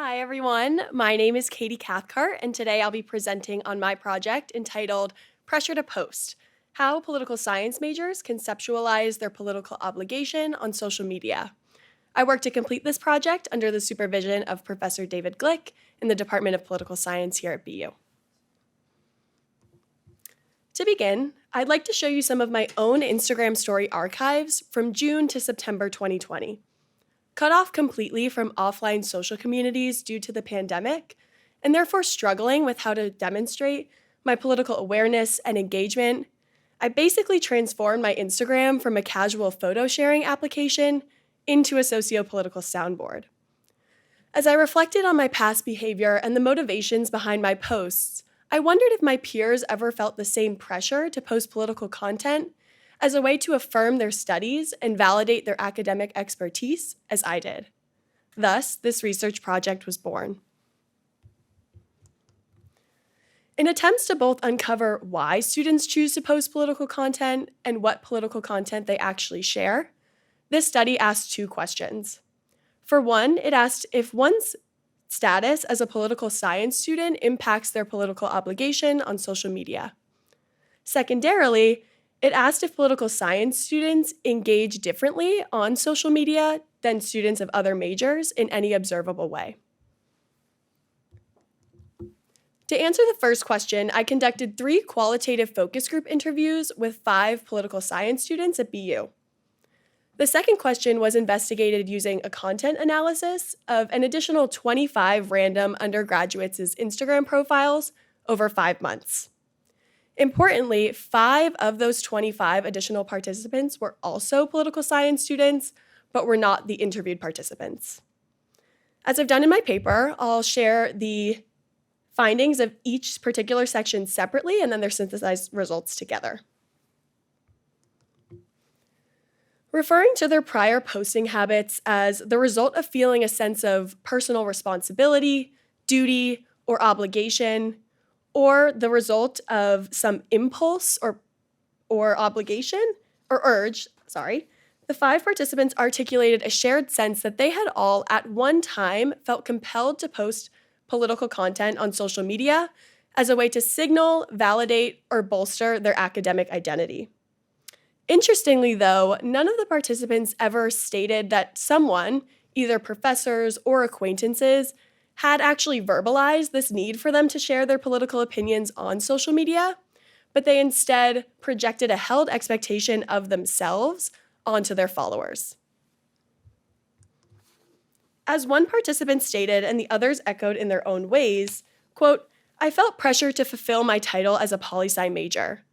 Hi, everyone. My name is Katie Cathcart, and today I'll be presenting on my project entitled Pressure to Post: How Political Science Majors Conceptualize Their Political Obligation on Social Media. I worked to complete this project under the supervision of Professor David Glick in the Department of Political Science here at BU. To begin, I'd like to show you some of my own Instagram story archives from June to September 2020. Cut off completely from offline social communities due to the pandemic, and therefore struggling with how to demonstrate my political awareness and engagement, I basically transformed my Instagram from a casual photo sharing application into a socio-political soundboard. As I reflected on my past behavior and the motivations behind my posts, I wondered if my peers ever felt the same pressure to post political content as a way to affirm their studies and validate their academic expertise as I did. Thus, this research project was born. In attempts to both uncover why students choose to post political content and what political content they actually share, this study asked two questions. For one, it asked if one's status as a political science student impacts their political obligation on social media. Secondarily, it asked if political science students engage differently on social media than students of other majors in any observable way. To answer the first question, I conducted 3 qualitative focus group interviews with 5 political science students at BU. The second question was investigated using a content analysis of an additional 25 random undergraduates' Instagram profiles over 5 months. Importantly, 5 of those 25 additional participants were also political science students, but were not the interviewed participants. As I've done in my paper, I'll share the findings of each particular section separately and then their synthesized results together. Referring to their prior posting habits as the result of feeling a sense of personal responsibility, duty, or obligation, or the result of some impulse or obligation, or urge, the 5 participants articulated a shared sense that they had all at one time felt compelled to post political content on social media as a way to signal, validate, or bolster their academic identity. Interestingly, though, none of the participants ever stated that someone, either professors or acquaintances, had actually verbalized this need for them to share their political opinions on social media, but they instead projected a held expectation of themselves onto their followers. As one participant stated, and the others echoed in their own ways, quote, "I felt pressure to fulfill my title as a poli-sci major.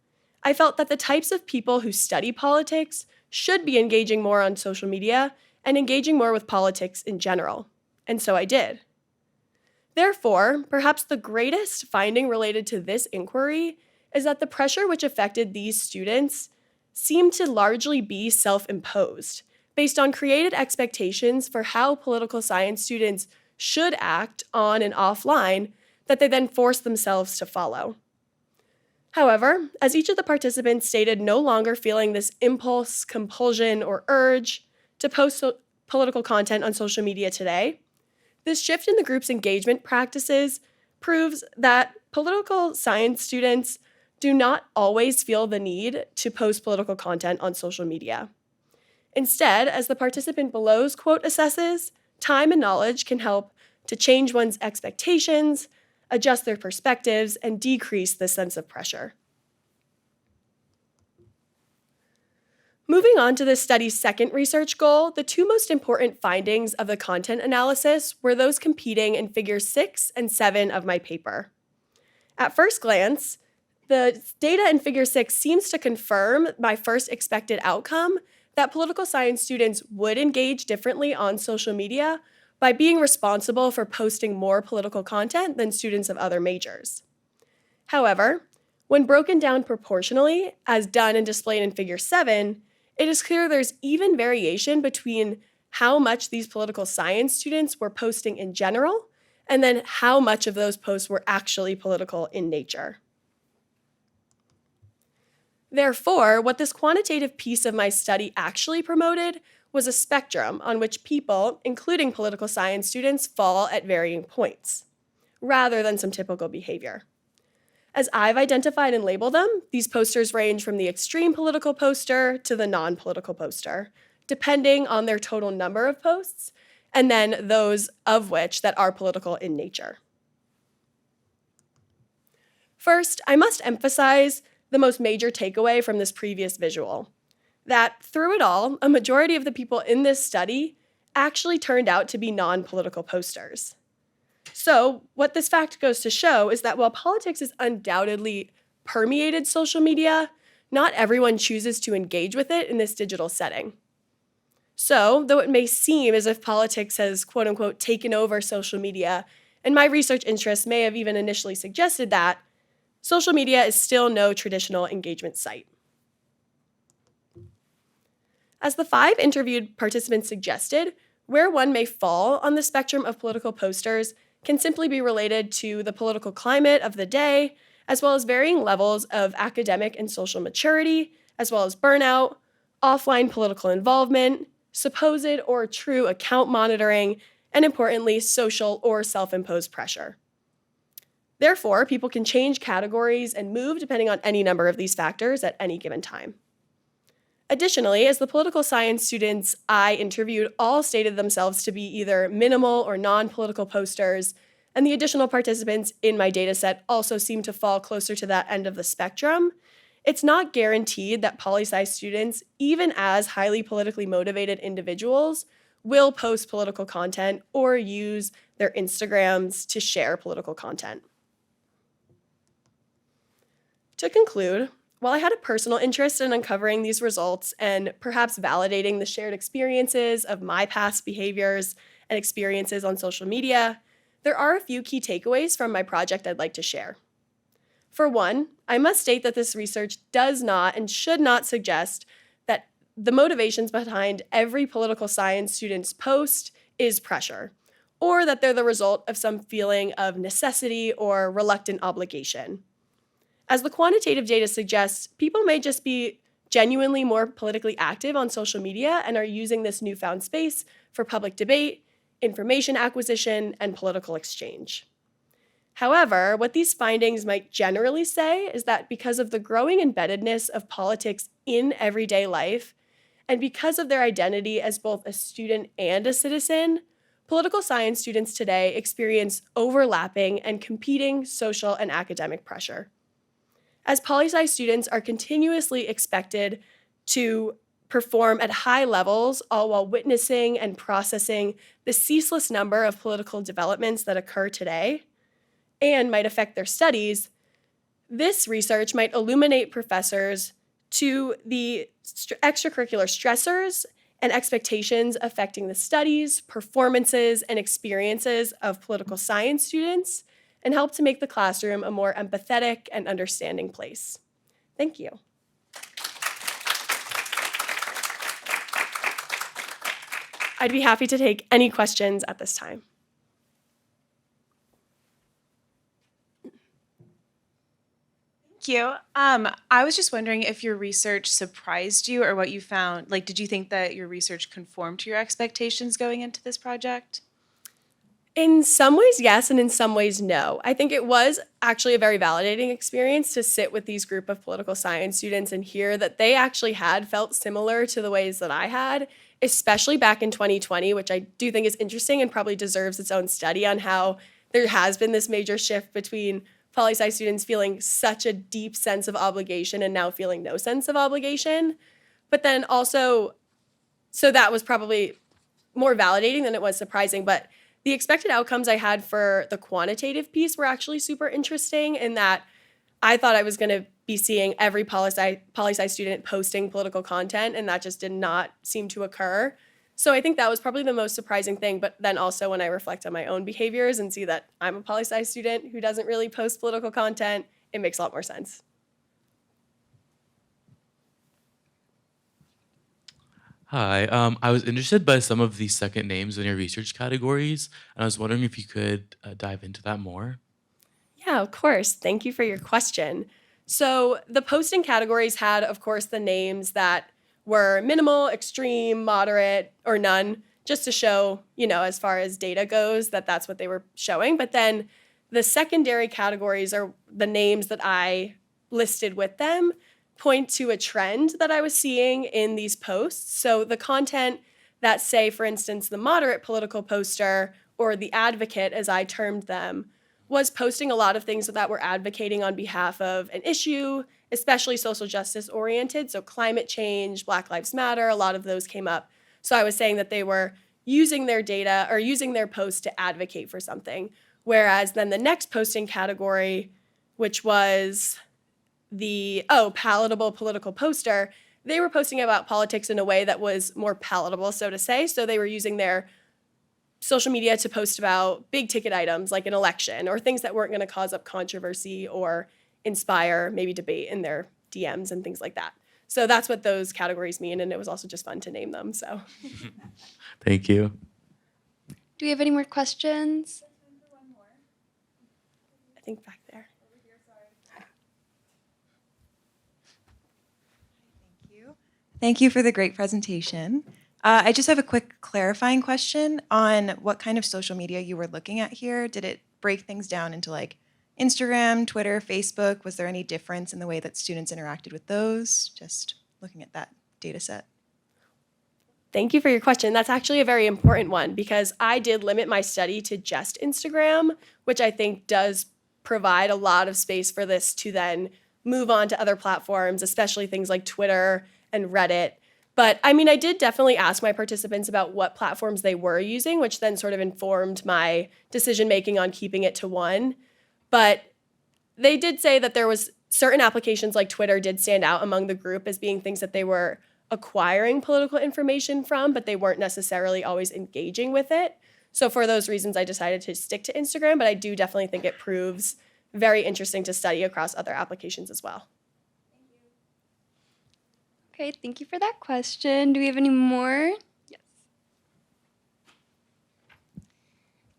I felt that the types of people who study politics should be engaging more on social media and engaging more with politics in general. And so I did." Therefore, perhaps the greatest finding related to this inquiry is that the pressure which affected these students seemed to largely be self-imposed, based on created expectations for how political science students should act on and offline that they then forced themselves to follow. However, as each of the participants stated no longer feeling this impulse, compulsion, or urge to post political content on social media today, this shift in the group's engagement practices proves that political science students do not always feel the need to post political content on social media. Instead, as the participant below's quote assesses, time and knowledge can help to change one's expectations, adjust their perspectives, and decrease the sense of pressure. Moving on to this study's second research goal, the 2 most important findings of the content analysis were those competing in figures 6 and 7 of my paper. At first glance, the data in figure 6 seems to confirm my first expected outcome that political science students would engage differently on social media by being responsible for posting more political content than students of other majors. However, when broken down proportionally, as done and displayed in figure 7, it is clear there's even variation between how much these political science students were posting in general, and then how much of those posts were actually political in nature. Therefore, what this quantitative piece of my study actually promoted was a spectrum on which people, including political science students, fall at varying points, rather than some typical behavior. As I've identified and labeled them, these posters range from the extreme political poster to the non-political poster, depending on their total number of posts, and then those of which that are political in nature. First, I must emphasize the most major takeaway from this previous visual, that through it all, a majority of the people in this study actually turned out to be non-political posters. So, what this fact goes to show is that while politics has undoubtedly permeated social media, not everyone chooses to engage with it in this digital setting. So, though it may seem as if politics has quote unquote taken over social media, and my research interests may have even initially suggested that, social media is still no traditional engagement site. As the 5 interviewed participants suggested, where one may fall on the spectrum of political posters can simply be related to the political climate of the day, as well as varying levels of academic and social maturity, as well as burnout, offline political involvement, supposed or true account monitoring, and importantly, social or self-imposed pressure. Therefore, people can change categories and move depending on any number of these factors at any given time. Additionally, as the political science students I interviewed all stated themselves to be either minimal or non-political posters, and the additional participants in my dataset also seem to fall closer to that end of the spectrum, it's not guaranteed that poli-sci students, even as highly politically motivated individuals, will post political content or use their Instagrams to share political content. To conclude, while I had a personal interest in uncovering these results and perhaps validating the shared experiences of my past behaviors and experiences on social media, there are a few key takeaways from my project I'd like to share. For one, I must state that this research does not and should not suggest that the motivations behind every political science student's post is pressure, or that they're the result of some feeling of necessity or reluctant obligation. As the quantitative data suggests, people may just be genuinely more politically active on social media and are using this newfound space for public debate, information acquisition, and political exchange. However, what these findings might generally say is that because of the growing embeddedness of politics in everyday life, and because of their identity as both a student and a citizen, political science students today experience overlapping and competing social and academic pressure. As poli-sci students are continuously expected to perform at high levels, all while witnessing and processing the ceaseless number of political developments that occur today and might affect their studies, this research might illuminate professors to the extracurricular stressors and expectations affecting the studies, performances, and experiences of political science students, and help to make the classroom a more empathetic and understanding place. Thank you. I'd be happy to take any questions at this time. Thank you. I was just wondering if your research surprised you or what you found. Like, did you think that your research conformed to your expectations going into this project? In some ways, yes, and in some ways, no. I think it was actually a very validating experience to sit with these group of political science students and hear that they actually had felt similar to the ways that I had, especially back in 2020, which I do think is interesting and probably deserves its own study on how there has been this major shift between poli-sci students feeling such a deep sense of obligation and now feeling no sense of obligation. But then also, so that was probably more validating than it was surprising, but the expected outcomes I had for the quantitative piece were actually super interesting in that I thought I was going to be seeing every poli-sci student posting political content, and that just did not seem to occur. So I think that was probably the most surprising thing, but then also when I reflect on my own behaviors and see that I'm a poli-sci student who doesn't really post political content, it makes a lot more sense. Hi, I was interested by some of the second names in your research categories, and I was wondering if you could dive into that more. Yeah, of course. Thank you for your question. So the posting categories had, of course, the names that were minimal, extreme, moderate, or none, just to show, as far as data goes, that that's what they were showing. But then the secondary categories, are the names that I listed with them, point to a trend that I was seeing in these posts. So the content that, say, for instance, the moderate political poster or the advocate, as I termed them, was posting a lot of things that were advocating on behalf of an issue, especially social justice oriented. So climate change, Black Lives Matter, a lot of those came up. So I was saying that they were using their data or using their post to advocate for something. Whereas then the next posting category, which was the palatable political poster, they were posting about politics in a way that was more palatable, so to say. So they were using their social media to post about big ticket items like an election or things that weren't going to cause up controversy or inspire maybe debate in their DMs and things like that. So that's what those categories mean, and it was also just fun to name them. So Thank you. Do we have any more questions? I think back there. Thank you for the great presentation. I just have a quick clarifying question on what kind of social media you were looking at here. Did it break things down into like Instagram, Twitter, Facebook? Was there any difference in the way that students interacted with those? Just looking at that data set. Thank you for your question. That's actually a very important one because I did limit my study to just Instagram, which I think does provide a lot of space for this to then move on to other platforms, especially things like Twitter and Reddit. But I mean, I did definitely ask my participants about what platforms they were using, which then sort of informed my decision making on keeping it to one. But they did say that there was certain applications like Twitter did stand out among the group as being things that they were acquiring political information from, but they weren't necessarily always engaging with it. So for those reasons, I decided to stick to Instagram, but I do definitely think it proves very interesting to study across other applications as well. Okay, thank you for that question. Do we have any more? Yes.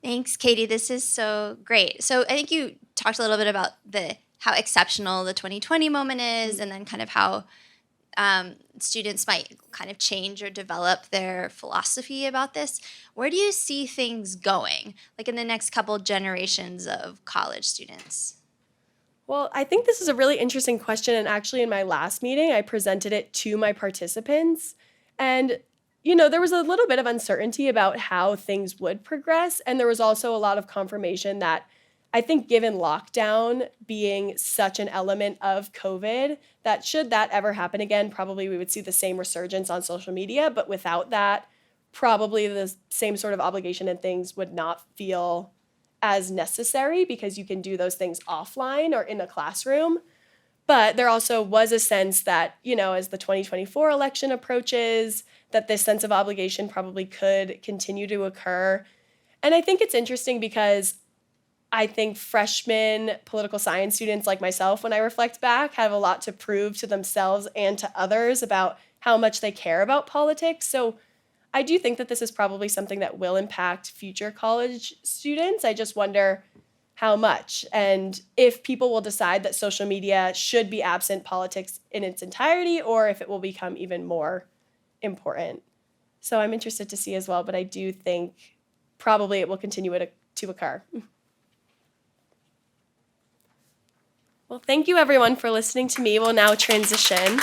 Thanks, Kadie. This is so great. So I think you talked a little bit about how exceptional the 2020 moment is, and then kind of how students might kind of change or develop their philosophy about this. Where do you see things going, like in the next couple generations of college students? Well, I think this is a really interesting question. And actually, in my last meeting, I presented it to my participants. And, there was a little bit of uncertainty about how things would progress. And there was also a lot of confirmation that I think given lockdown being such an element of COVID, that should that ever happen again, probably we would see the same resurgence on social media. But without that, probably the same sort of obligation and things would not feel as necessary because you can do those things offline or in a classroom. But there also was a sense that, as the 2024 election approaches, that this sense of obligation probably could continue to occur. And I think it's interesting because I think freshman political science students like myself, when I reflect back, have a lot to prove to themselves and to others about how much they care about politics. So I do think that this is probably something that will impact future college students. I just wonder how much and if people will decide that social media should be absent politics in its entirety or if it will become even more important. So I'm interested to see as well, but I do think probably it will continue to occur. Well, thank you everyone for listening to me. We'll now transition